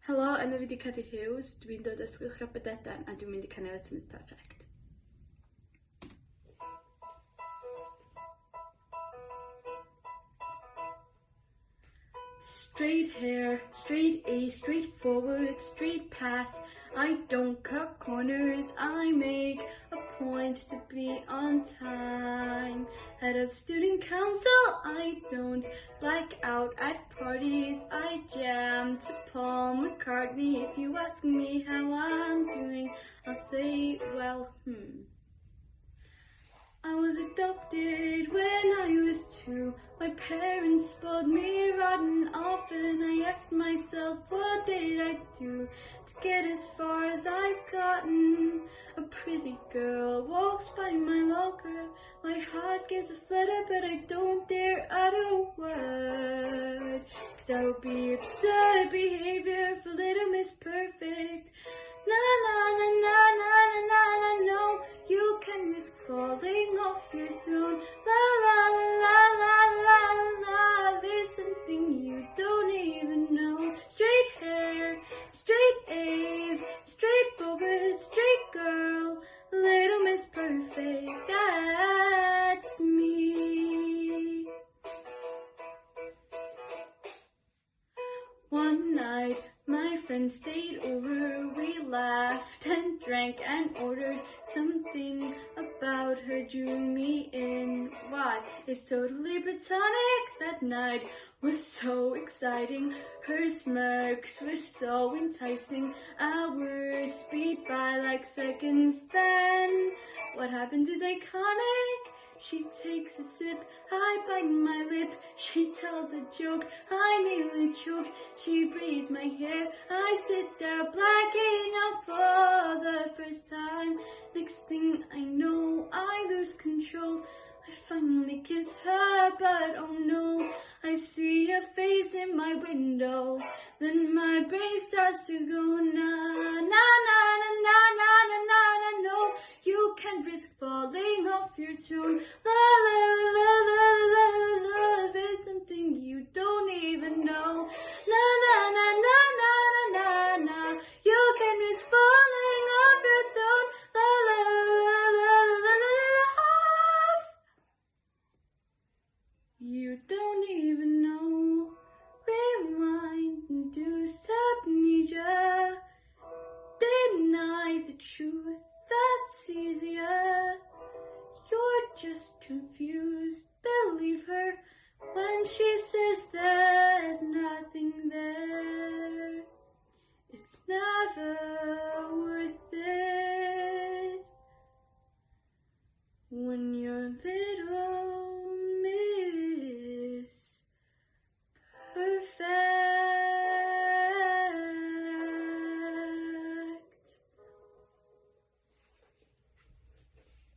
Helo, enw fi di Cadi Huws, dwi'n dod o Ysgol Bodedern a dwi'n mynd i canu Litmus Perfect. Straight hair, straight A, straight forward, straight path. I don't cut corners, I make a point to be on time. Head of student council, I don't black out at parties. I jam to Paul McCartney. If you ask me how I'm doing, I'll say, well, I was adopted when I was 2. My parents spoiled me rotten often. I asked myself, what did I do to get as far as I've gotten? A pretty girl walks by my locker. My heart gives a flutter, but I don't dare utter a word. 'Cause that would be absurd behavior for little Miss Perfect. Na na na na na na na na, no, you can risk falling off your throne. La la la la la la la, there's something you don't even know. Straight hair, straight A's, straight forward, straight girl, little Miss Perfect, that's me. One night, my friends stayed over, we laughed and drank and ordered something about her drew me in. Why? It's totally platonic. That night was so exciting. Her smirks were so enticing. Hours speed by like seconds then. What happened is iconic. She takes a sip, I bite my lip. She tells a joke, I nearly choke. She braids my hair, I sit there blacking out for the first time. Next thing I know, I lose control. I finally kiss her, but oh no, I see a face in my window. Then my brain starts to go na na na na na na na na na. No, you can't risk falling off your throne. La la la la la la, there's something you don't even know. Na na na na na na na na, you can't risk falling off your throne. La la la la la la la. You don't even know. Rewind, induced amnesia. Deny the truth, that's easier. You're just confused, believe her when she says there's nothing there. It's never